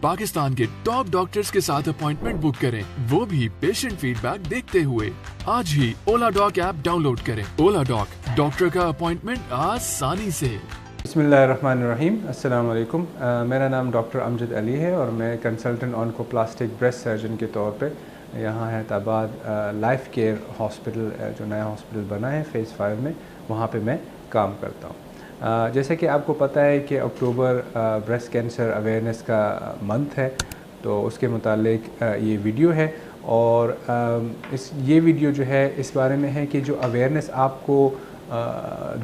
पाकिस्तान के top doctors के साथ अपॉइंटमेंट बुक करें, वो भी पेशेंट फीडबैक देखते हुए। आज ही ओला डॉक ऐप डाउनलोड करें। ओला डॉक, डॉक्टर का अपॉइंटमेंट आसानी से। बिस्मिल्लाहिर्रहमानिर्रहीम, अस्सलाम वालेकुम। मेरा नाम डॉक्टर अमजद अली है और मैं कंसल्टेंट ऑन्कोप्लास्टिक ब्रेस्ट सर्जन के तौर पे यहाँ हैदराबाद लाइफ केयर हॉस्पिटल, जो नया हॉस्पिटल बना है फ़ेज़ 5 में, वहाँ पे मैं काम करता हूँ। जैसे कि आपको पता है कि अक्टूबर ब्रेस्ट कैंसर अवेयरनेस का मंथ है, तो उसके मुतालिक ये वीडियो है। और ये वीडियो जो है इस बारे में है कि जो अवेयरनेस आपको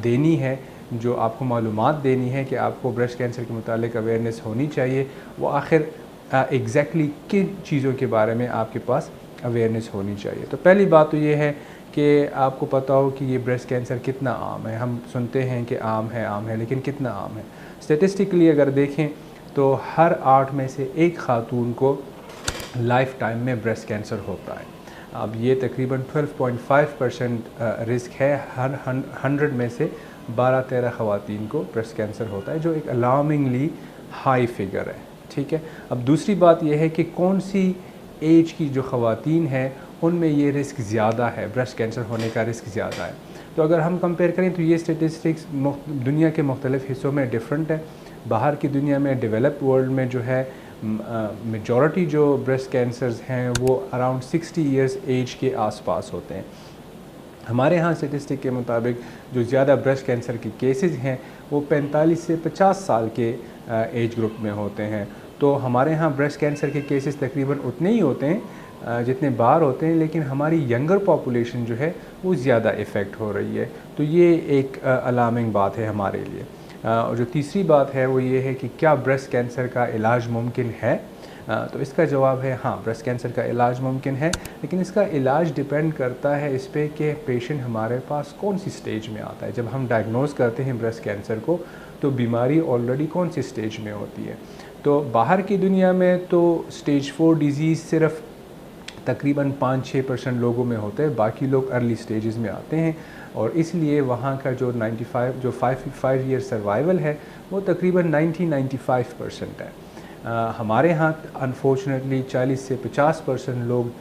देनी है, जो आपको मालूमात देनी है कि आपको ब्रेस्ट कैंसर के मुतालिक अवेयरनेस होनी चाहिए, वो आखिर एग्जैक्टली किन चीज़ों के बारे में आपके पास अवेयरनेस होनी चाहिए। तो पहली बात तो ये है कि आपको पता हो कि ये ब्रेस्ट कैंसर कितना आम है। हम सुनते हैं कि आम है, लेकिन कितना आम है। स्टेटिस्टिकली अगर देखें तो हर 8 में से एक खातून को लाइफ टाइम में ब्रेस्ट कैंसर होता है। अब ये तकरीबन 12.5% रिस्क है। हर 100 में से 12-13 ख़वातीन को ब्रेस्ट कैंसर होता है, जो एक अलार्मिंगली हाई फिगर है। ठीक है। अब दूसरी बात यह है कि कौन सी एज की जो ख़वातीन हैं उनमें ये रिस्क ज़्यादा है, ब्रेस्ट कैंसर होने का रिस्क ज़्यादा है। तो अगर हम कंपेयर करें तो ये स्टेटिस्टिक्स दुनिया के मुख्तलिफ़ हिस्सों में डिफरेंट है। बाहर की दुनिया में, डेवलप्ड वर्ल्ड में जो है मेजॉरिटी जो ब्रेस्ट कैंसर्स हैं वो अराउंड 60 इयर्स एज के आसपास होते हैं। हमारे यहाँ स्टेटिस्टिक के मुताबिक जो ज़्यादा ब्रेस्ट कैंसर के केसेस हैं वो 45 से 50 साल के एज ग्रुप में होते हैं। तो हमारे यहाँ ब्रेस्ट कैंसर के केसेस तकरीबन उतने ही होते हैं जितने बाहर होते हैं, लेकिन हमारी यंगर पॉपुलेशन जो है वो ज़्यादा इफ़ेक्ट हो रही है। तो ये एक अलार्मिंग बात है हमारे लिए। और जो तीसरी बात है वो ये है कि क्या ब्रेस्ट कैंसर का इलाज मुमकिन है। तो इसका जवाब है हाँ, ब्रेस्ट कैंसर का इलाज मुमकिन है, लेकिन इसका इलाज डिपेंड करता है इस पे कि पेशेंट हमारे पास कौन सी स्टेज में आता है। जब हम डायग्नोज़ करते हैं ब्रेस्ट कैंसर को तो बीमारी ऑलरेडी कौन सी स्टेज में होती है। तो बाहर की दुनिया में तो स्टेज 4 डिज़ीज़ सिर्फ तकरीबन 5-6% लोगों में होते हैं, बाकी लोग अर्ली स्टेजेस में आते हैं। और इसलिए वहाँ का जो 5 ईयर सर्वाइवल है वो तकरीबन 90-95% है। हमारे यहाँ अनफॉर्चुनेटली 40 से 50% लोग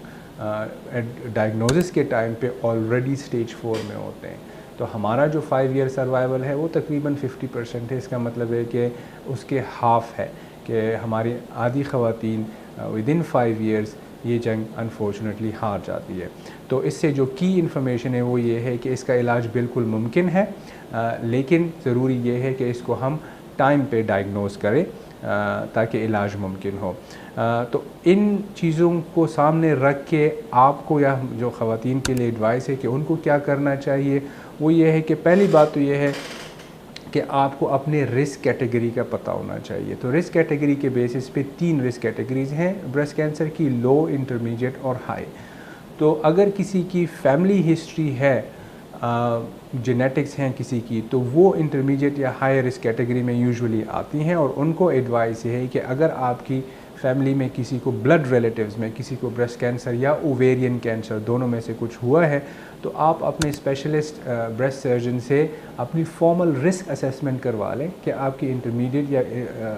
डायग्नोसिस के टाइम पे ऑलरेडी स्टेज 4 में होते हैं। तो हमारा जो 5 ईयर सर्वाइवल है वो तकरीबन 50% है। इसका मतलब है कि उसके हाफ है कि हमारी आधी ख़वातीन विदिन 5 ईयर्स ये जंग अनफॉर्चुनेटली हार जाती है। तो इससे जो की इन्फॉर्मेशन है वो ये है कि इसका इलाज बिल्कुल मुमकिन है, लेकिन ज़रूरी ये है कि इसको हम टाइम पे डायग्नोज़ करें ताकि इलाज मुमकिन हो। तो इन चीज़ों को सामने रख के आपको या जो ख़वातीन के लिए एडवाइस है कि उनको क्या करना चाहिए, वो ये है कि पहली बात तो ये है कि आपको अपने रिस्क कैटेगरी का पता होना चाहिए। तो रिस्क कैटेगरी के बेसिस पे 3 रिस्क कैटेगरीज़ हैं ब्रेस्ट कैंसर की: लो, इंटरमीडिएट और हाई। तो अगर किसी की फैमिली हिस्ट्री है, जेनेटिक्स हैं किसी की, तो वो इंटरमीडिएट या हाई रिस्क कैटेगरी में यूजुअली आती हैं। और उनको एडवाइस है कि अगर आपकी फैमिली में किसी को, ब्लड रिलेटिव्स में किसी को ब्रेस्ट कैंसर या ओवेरियन कैंसर दोनों में से कुछ हुआ है, तो आप अपने स्पेशलिस्ट ब्रेस्ट सर्जन से अपनी फॉर्मल रिस्क असेसमेंट करवा लें कि आपकी इंटरमीडिएट या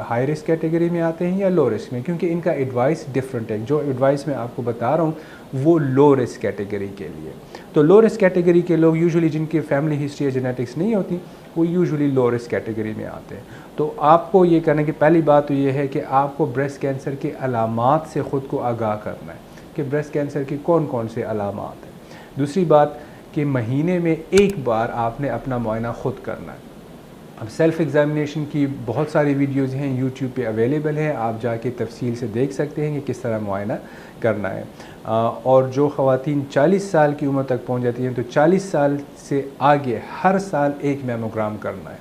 हाई रिस्क कैटेगरी में आते हैं या लो रिस्क में, क्योंकि इनका एडवाइस डिफरेंट है। जो एडवाइस मैं आपको बता रहा हूँ वो लो रिस्क कैटेगरी के लिए। तो लो रिस्क कैटेगरी के लोग यूजुअली जिनकी फैमिली हिस्ट्री या जेनेटिक्स नहीं होती, वो यूजुअली लो रिस्क कैटेगरी में आते हैं। तो आपको ये करने की पहली बात तो ये है कि आपको ब्रेस्ट कैंसर के अलामात से ख़ुद को आगाह करना है कि ब्रेस्ट कैंसर की कौन कौन से अलामात हैं। दूसरी बात कि महीने में एक बार आपने अपना मुआयना ख़ुद करना है। अब सेल्फ़ एग्ज़ामिनेशन की बहुत सारी वीडियोज़ हैं, यूट्यूब पे अवेलेबल हैं, आप जाके तफसील से देख सकते हैं कि किस तरह मुआयना करना है। और जो ख़वातीन 40 साल की उम्र तक पहुंच जाती हैं तो 40 साल से आगे हर साल एक मेमोग्राम करना है,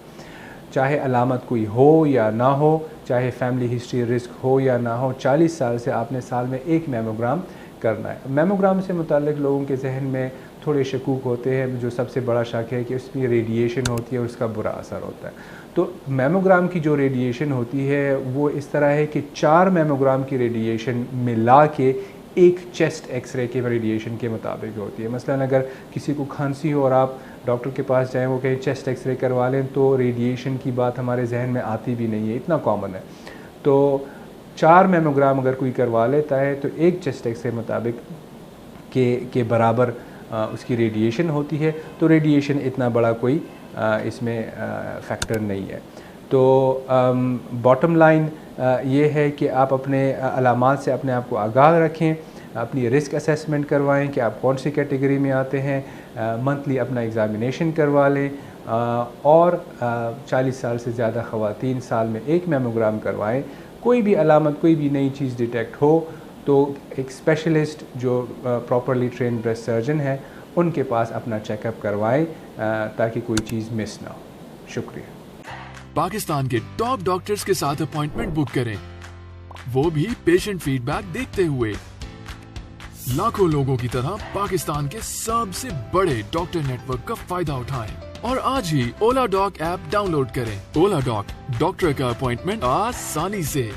चाहे अलामत कोई हो या ना हो, चाहे फैमिली हिस्ट्री रिस्क हो या ना हो। 40 साल से आपने साल में एक मेमोग्राम करना है। मेमोग्राम से मुताल्लिक़ लोगों के जहन में थोड़े शकूक होते हैं। जो सबसे बड़ा शक है कि उसमें रेडिएशन होती है और उसका बुरा असर होता है। तो मेमोग्राम की जो रेडिएशन होती है वो इस तरह है कि 4 मेमोग्राम की रेडिएशन मिला के एक चेस्ट एक्सरे के रेडिएशन के मुताबिक होती है। मसलन अगर किसी को खांसी हो और आप डॉक्टर के पास जाएँ, वो कहीं चेस्ट एक्सरे करवा लें, तो रेडिएशन की बात हमारे जहन में आती भी नहीं है, इतना कॉमन है। तो 4 میموگرام اگر کوئی کروا لیتا ہے تو ایک چیسٹ ایکس رے مطابق کے برابر اس کی ریڈیشن ہوتی ہے. تو ریڈیشن اتنا بڑا کوئی اس میں فیکٹر نہیں ہے. تو باٹم لائن یہ ہے کہ آپ اپنے علامات سے اپنے آپ کو آگاہ رکھیں, اپنی رسک اسیسمنٹ کروائیں کہ آپ کون سی کیٹیگری میں آتے ہیں, منتھلی اپنا ایگزامینیشن کروا لیں, اور 40 سال سے زیادہ خواتین سال میں 1 میموگرام کروائیں. کوئی بھی علامت, کوئی بھی نئی چیز ڈیٹیکٹ ہو تو ایک اسپیشلسٹ جو پراپرلی ٹرین بریسٹ سرجن ہے ان کے پاس اپنا چیک اپ کروائیں تاکہ کوئی چیز مس نہ ہو. شکریہ. پاکستان کے ٹاپ ڈاکٹرز کے ساتھ اپوائنٹمنٹ بک کریں, وہ بھی پیشنٹ فیڈ بیک دیکھتے ہوئے. لاکھوں لوگوں کی طرح پاکستان کے سب سے بڑے ڈاکٹر نیٹ ورک کا فائدہ اٹھائیں اور آج ہی اولا ڈاک ایپ ڈاؤن لوڈ کریں. اولا ڈاک, ڈاکٹر کا اپوائنٹمنٹ آسانی سے.